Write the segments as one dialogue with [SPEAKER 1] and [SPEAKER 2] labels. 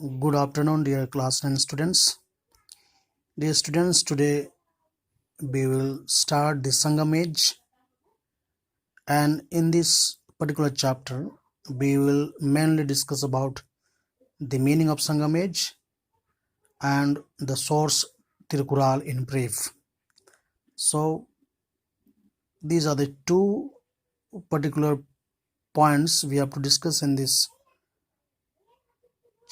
[SPEAKER 1] Good afternoon, dear class 9 students. Dear students, today we will start the Sangam Age, and in this particular chapter, we will mainly discuss about the meaning of Sangam Age and the source Tirukural in brief. So, these are the two particular points we have to discuss in this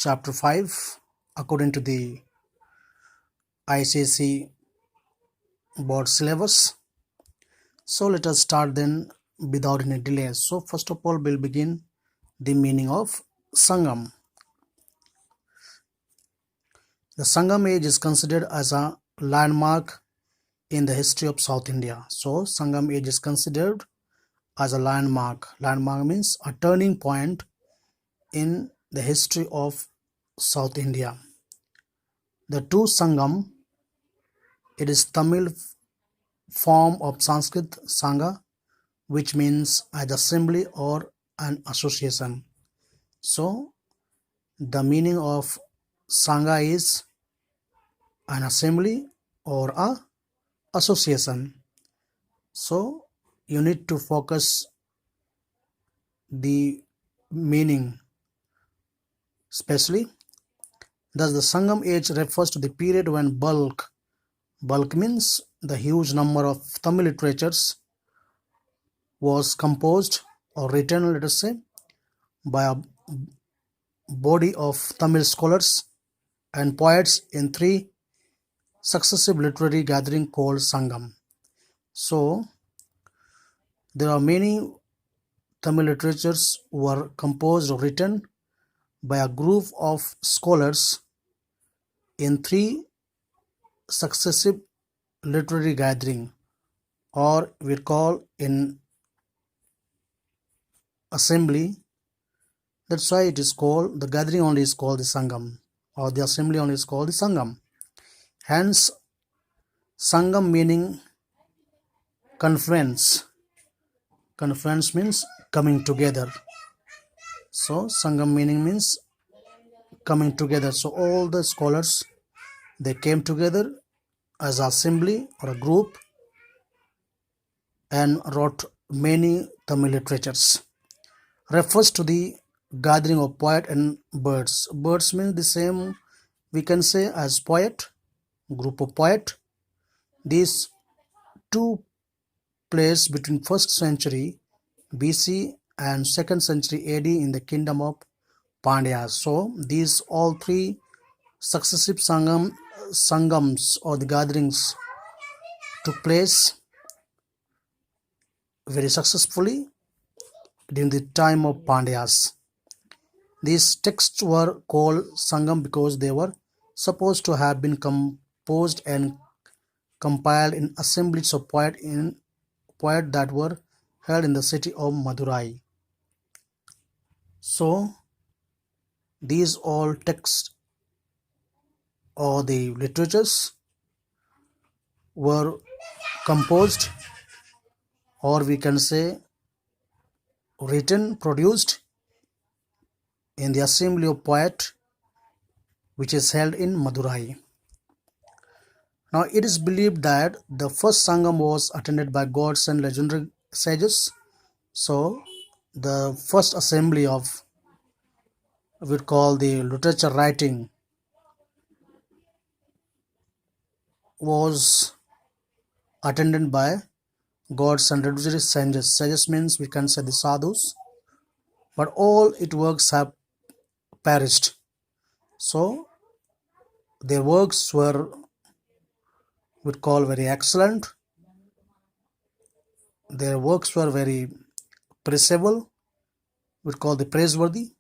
[SPEAKER 1] chapter 5 according to the ICSE board syllabus. So let us start then without any delay. So first of all, we'll begin the meaning of Sangam. The Sangam age is considered as a landmark in the history of South India. So Sangam age is considered as a landmark. Landmark means a turning point in the history of South India. The two Sangam, it is Tamil form of Sanskrit Sangha, which means an assembly or an association. So the meaning of Sangha is an assembly or a association. So you need to focus the meaning especially. Thus the Sangam age refers to the period when bulk means the huge number of Tamil literatures was composed or written, let us say, by a body of Tamil scholars and poets in three successive literary gathering called Sangam. So there are many Tamil literatures were composed or written by a group of scholars in three successive literary gathering, or we call in assembly. That's why it is called, the gathering only is called the Sangam, or the assembly only is called the Sangam. Hence Sangam meaning confluence. Confluence means coming together. So Sangam meaning means coming together. So all the scholars, they came together as an assembly or a group and wrote many Tamil literatures. Refers to the gathering of poet and birds. Birds means the same we can say as poet, group of poet. These two place between 1st century BC and 2nd century AD in the kingdom of Pandyas. So these all three successive sangams or the gatherings took place very successfully during the time of Pandyas. These texts were called Sangam because they were supposed to have been composed and compiled in assemblies of poets that were held in the city of Madurai. So these all texts or the literatures were composed, or we can say written, produced in the assembly of poets which is held in Madurai. Now it is believed that the first Sangam was attended by gods and legendary sages. So the first assembly of, we call the literature writing, was attended by gods and legendary sages. Sages means we can say the sadhus, but all its works have perished. So their works were, we call, very excellent. Their works were very praisable, we call the praiseworthy.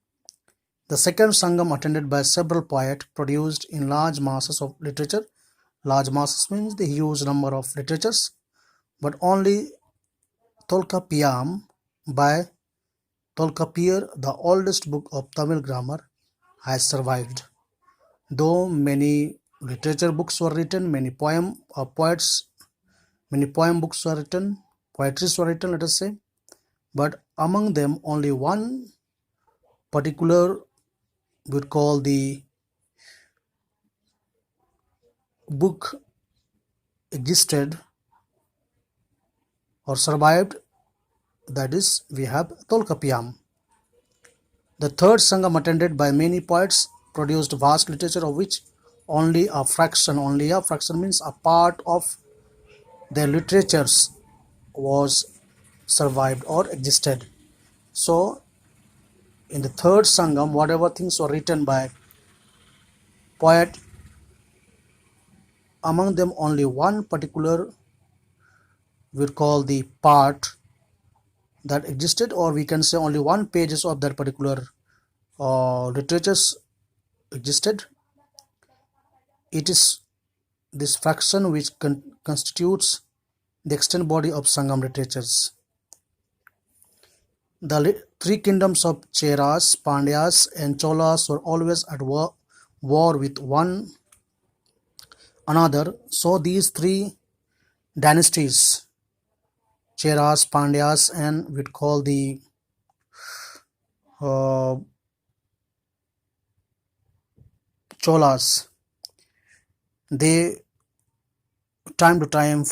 [SPEAKER 1] The second Sangam, attended by several poets, produced in large masses of literature. Large masses means the huge number of literatures, but only Tolkappiyam by Tolkappiyar, the oldest book of Tamil grammar, has survived. Though many literature books were written, many poem books were written, poetries were written, let us say, but among them only one particular we call the book existed or survived, that is, we have Tolkappiyam. The third Sangam, attended by many poets, produced vast literature of which only a fraction means a part of their literatures was survived or existed. So, in the third Sangam, whatever things were written by poet, among them only one particular we call the part that existed, or we can say only one pages of that particular literatures existed. It is this fraction which constitutes the extant body of Sangam literatures. The three kingdoms of Cheras, Pandyas and Cholas were always at war with one another. So these three dynasties, Cheras, Pandyas and we'd call the Cholas, they time to time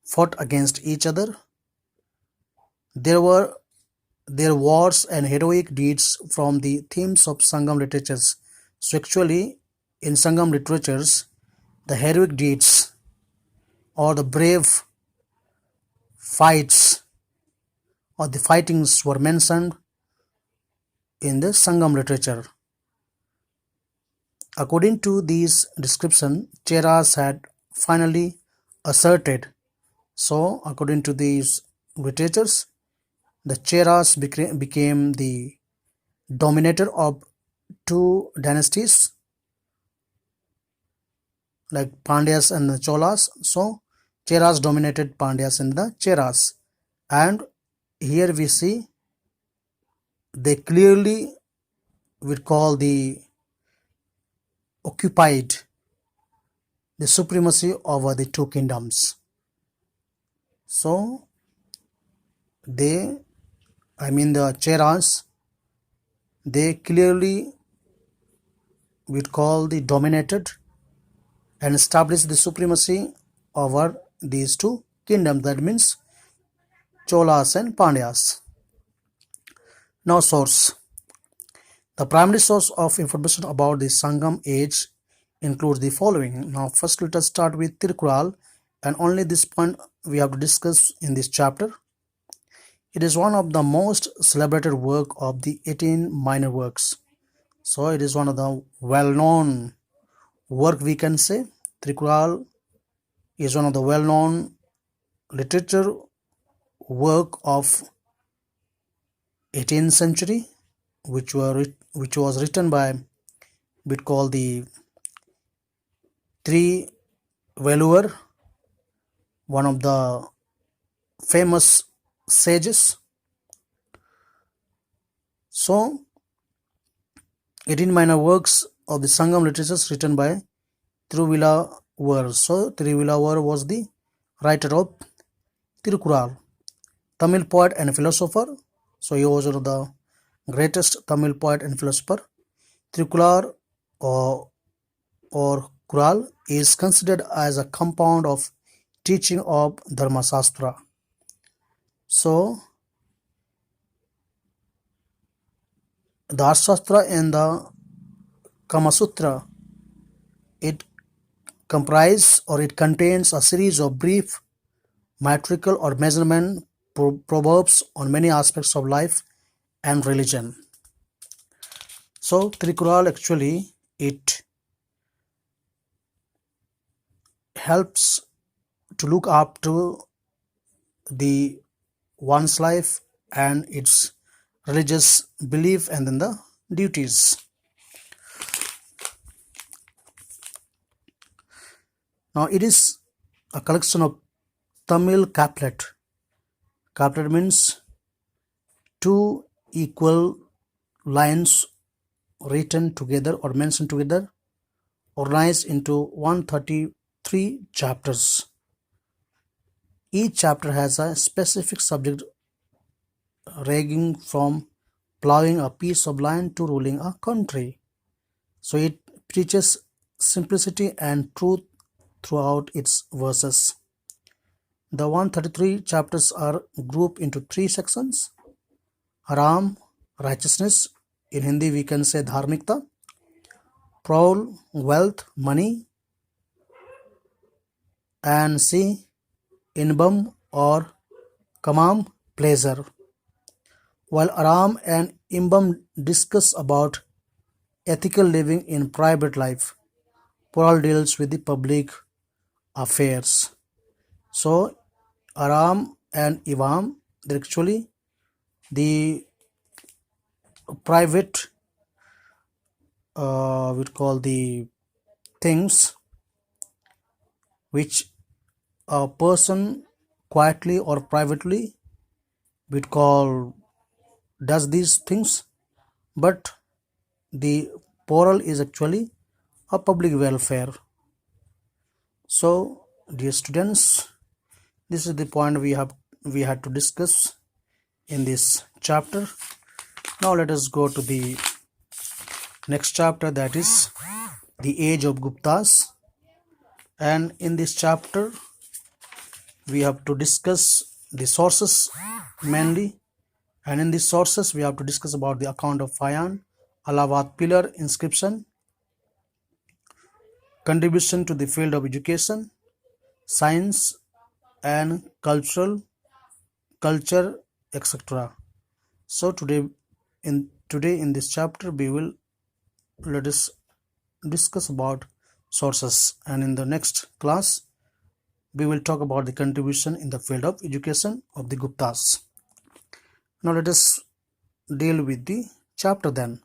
[SPEAKER 1] fought against each other. There were their wars and heroic deeds from the themes of Sangam literatures. So actually, in Sangam literatures, the heroic deeds or the brave fights or the fightings were mentioned in the Sangam literature. According to these descriptions, Cheras had finally asserted. So, according to these literatures, the Cheras became the dominator of two dynasties like Pandyas and the Cholas. So, Cheras dominated Pandyas and the Cheras. And here we see they clearly would call the occupied the supremacy over the two kingdoms. So, the Cheras, they clearly would call the dominated and established the supremacy over these two kingdoms. That means Cholas and Pandyas. Now source. The primary source of information about the Sangam age includes the following. Now first let us start with Tirukkural, and only this point we have to discuss in this chapter. It is one of the most celebrated work of the 18 minor works. So it is one of the well-known work, we can say. Tirukkural is one of the well-known literature work of 18th century, which was written by we call the Tiruvalluvar, one of the famous sages. So 18 minor works of the Sangam literatures written by Tiruvalluvar. So Tiruvalluvar was the writer of Tirukkural, Tamil poet and philosopher. So he was one of the greatest Tamil poet and philosopher. Tirukkural or Kural is considered as a compound of teaching of Dharma Shastra. So the Arthashastra and the Kama Sutra, it contains a series of brief metrical or measurement proverbs on many aspects of life and religion. So Tirukkural actually it helps to look up to the one's life and its religious belief and then the duties. Now it is a collection of Tamil couplet. Couplet means two equal lines written together or mentioned together, organized into 133 chapters. Each chapter has a specific subject, ranging from plowing a piece of land to ruling a country. So it preaches simplicity and truth throughout its verses. The 133 chapters are grouped into three sections: Ram, righteousness, in Hindi we can say dharmikta; Praul, wealth, money; and C, inbam or kamam, pleasure. While Aram and Imbam discuss about ethical living in private life, Paul deals with the public affairs. So Aram and Ivam, they're actually the private, we call the things which a person quietly or privately we call does these things, but the plural is actually a public welfare. So, dear students, this is the point we had to discuss in this chapter. Now let us go to the next chapter, that is the age of Guptas. And in this chapter we have to discuss the sources mainly, and in these sources we have to discuss about the account of Fayan, Allahabad pillar inscription, contribution to the field of education, science and culture, etc. So today in this chapter we will let us discuss about sources, and in the next class we will talk about the contribution in the field of education of the Guptas. Now let us deal with the chapter then.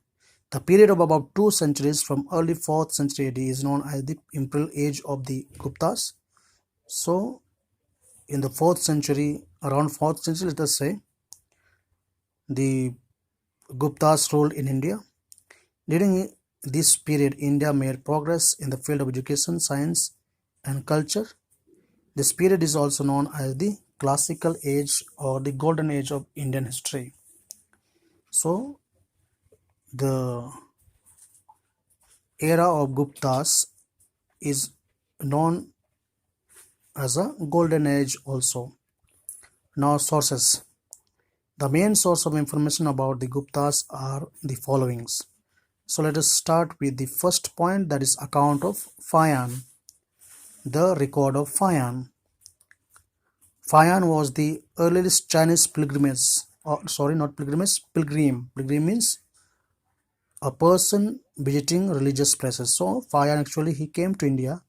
[SPEAKER 1] The period of about 2 centuries from early 4th century AD is known as the imperial age of the Guptas. So in the 4th century, around 4th century, let us say, the Guptas ruled in India. During this period, India made progress in the field of education, science and culture. This period is also known as the classical age or the golden age of Indian history. So the era of Guptas is known as a golden age also. Now sources. The main source of information about the Guptas are the followings. So let us start with the first point, that is account of Fayan, the record of Fayan. Fayan was the earliest Chinese pilgrimage, pilgrim. Pilgrim means a person visiting religious places. So Fayan actually he came to India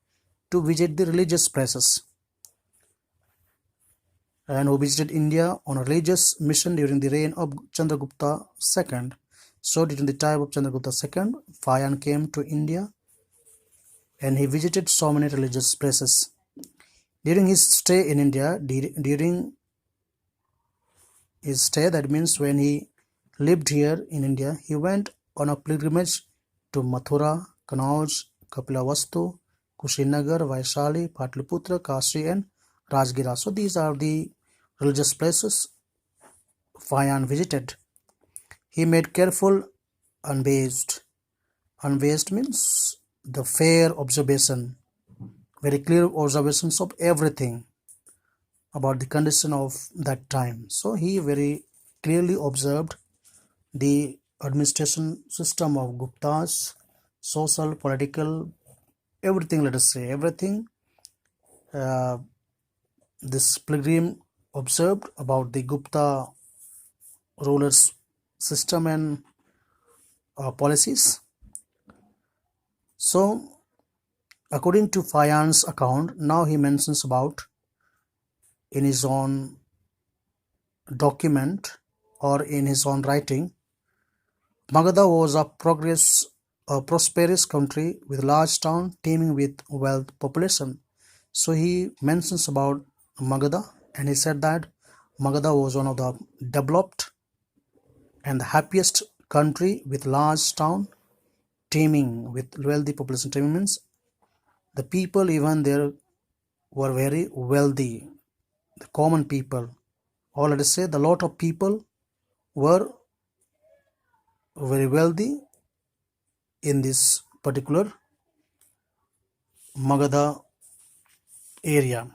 [SPEAKER 1] to visit the religious places, and who visited India on a religious mission during the reign of Chandragupta II. So during the time of Chandragupta II, Fayan came to India and he visited so many religious places. During his stay in India, during his stay, that means when he lived here in India, he went on a pilgrimage to Mathura, Kanauj, Kapilavastu, Kushinagar, Vaishali, Patliputra, Kashi and Rajgira. So these are the religious places Fayan visited. He made careful, unbiased. Unbiased means the fair observation, very clear observations of everything about the condition of that time. So he very clearly observed the administration system of Guptas, social, political, everything, let us say, everything. This pilgrim observed about the Gupta rulers' system and policies. So, according to Fayan's account, now he mentions about in his own document or in his own writing, Magadha was a prosperous country with large town teeming with wealth population. So he mentions about Magadha, and he said that Magadha was one of the developed and the happiest country with large town teeming with wealthy population. Teeming means the people even there were very wealthy, the common people, or let us say the lot of people were very wealthy in this particular Magadha area.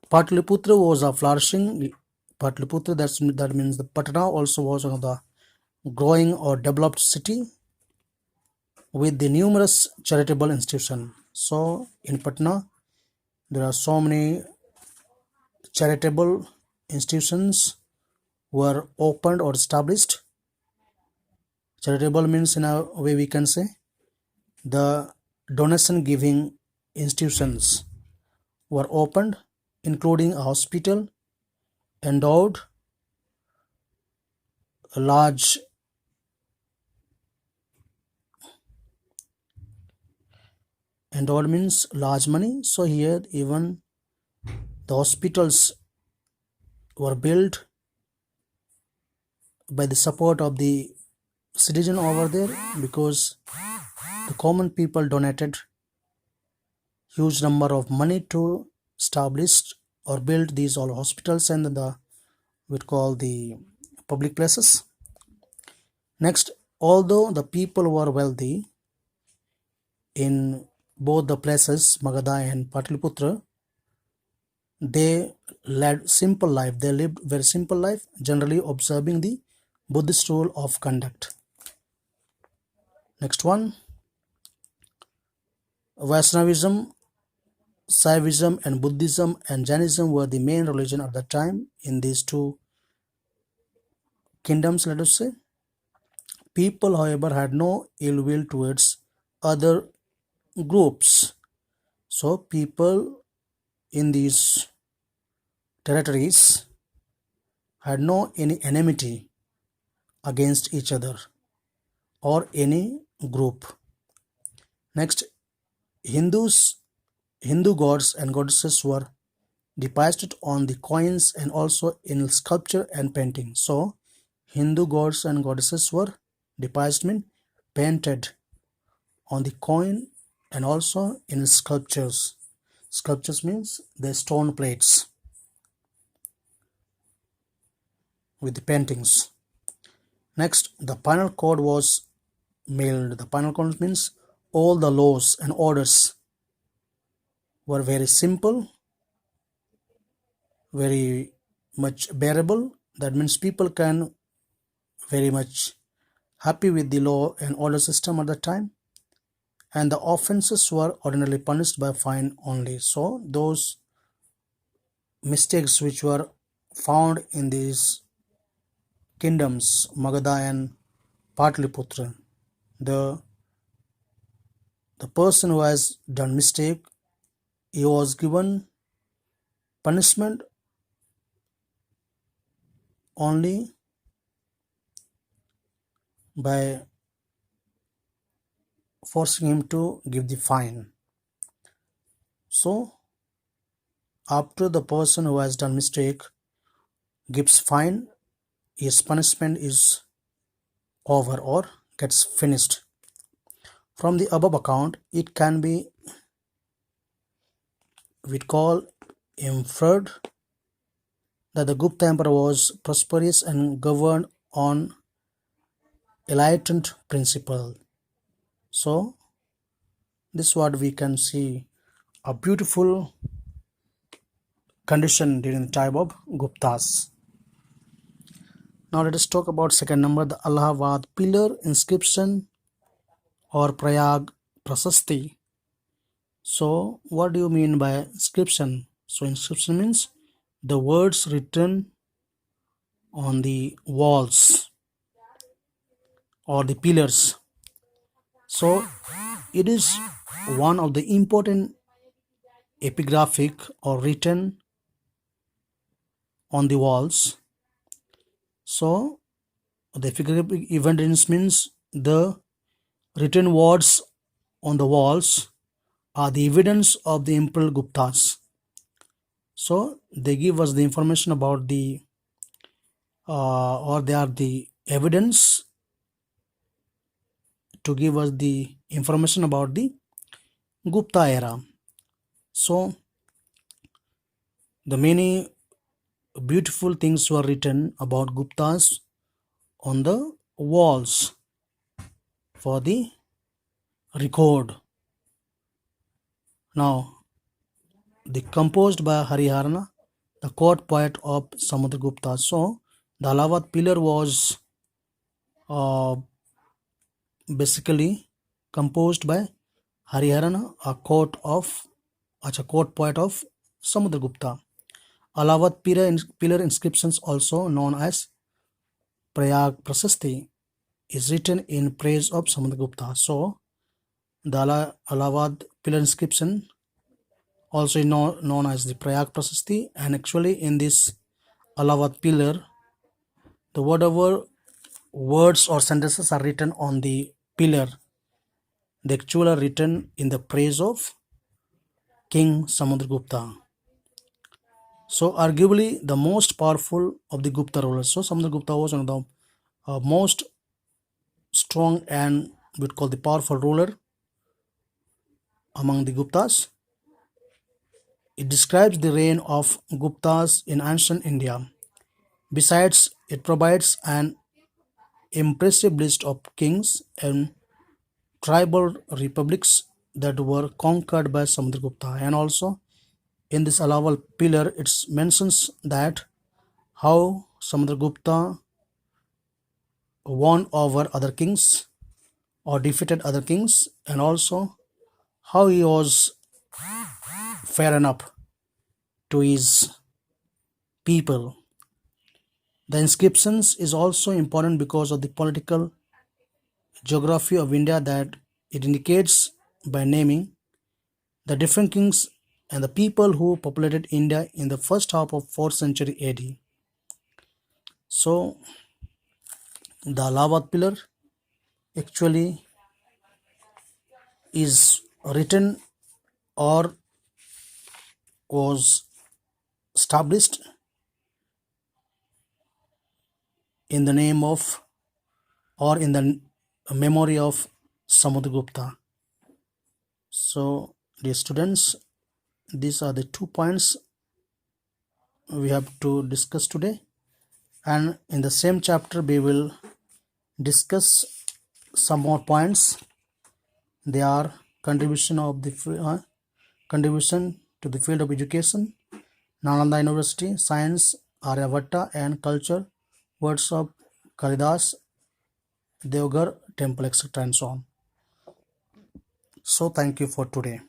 [SPEAKER 1] Patliputra was a flourishing Patliputra, that means the Patna also was one of the growing or developed city with the numerous charitable institutions. So in Patna there are so many charitable institutions were opened or established. Charitable means, in a way we can say, the donation giving institutions were opened, including a hospital, endowed a large endowed means large money. So here even the hospitals were built by the support of the citizen over there, because the common people donated huge number of money to establish or build these all hospitals and the we call the public places. Next, although the people were wealthy in both the places, Magadha and Pataliputra, they led simple life. They lived very simple life, generally observing the Buddhist rule of conduct. Next one, Vaishnavism, Saivism, and Buddhism and Jainism were the main religion at the time in these two kingdoms, let us say. People, however, had no ill will towards other groups. So people in these territories had no any enmity against each other or any group. Next, Hindu gods and goddesses were depicted on the coins and also in sculpture and painting. So Hindu gods and goddesses were depicted, painted on the coin and also in sculptures. Sculptures means the stone plates with the paintings. Next, the penal code was mailed. The penal code means all the laws and orders were very simple, very much bearable. That means people can very much happy with the law and order system at the time, and the offenses were ordinarily punished by fine only. So those mistakes which were found in these kingdoms, Magadha and Patliputra, the person who has done mistake, he was given punishment only by forcing him to give the fine. So after the person who has done mistake gives fine, his punishment is over or gets finished. From the above account, it can be we call inferred that the Gupta Empire was prosperous and governed on enlightened principle. So this is what we can see, a beautiful condition during the time of Guptas. Now let us talk about second number, the Allahabad pillar inscription or Prayag Prasasti. So what do you mean by inscription? So inscription means the words written on the walls or the pillars. So it is one of the important epigraphic or written on the walls. So the epigraphic event means the written words on the walls are the evidence of the Imperial Guptas. So they give us the information about the or they are the evidence to give us the information about the Gupta era. So the many beautiful things were written about Guptas on the walls for the record. Now, the composed by Hariharana, the court poet of Samudragupta. So, the Allahabad pillar was uh, basically composed by Hariharana, a court poet of Samudragupta. Allahabad pillar inscriptions, also known as Prayag Prasasti, is written in praise of Samudragupta. So, the Allahabad pillar inscription, also known as the Prayag Prasasti, and actually in this Allahabad pillar, the whatever words or sentences are written on the pillar, they actually are written in the praise of King Samudragupta. So, arguably the most powerful of the Gupta rulers. So, Samudragupta was one of the most strong and we'd call the powerful ruler among the Guptas. It describes the reign of Guptas in ancient India. Besides, it provides an impressive list of kings and tribal republics that were conquered by Samudragupta. And also, in this Allahabad pillar, it mentions that how Samudragupta won over other kings or defeated other kings, and also how he was fair enough to his people. The inscriptions is also important because of the political geography of India that it indicates by naming the different kings and the people who populated India in the first half of 4th century AD. So the Allahabad pillar actually is written or was established in the name of or in the memory of Samudragupta. So, dear students, these are the 2 points we have to discuss today, and in the same chapter we will discuss some more points. They are contribution to the field of education, Nalanda University, science, Aryabhatta, and culture, words of Kalidas, Devgar temple, etc. and so on. So thank you for today.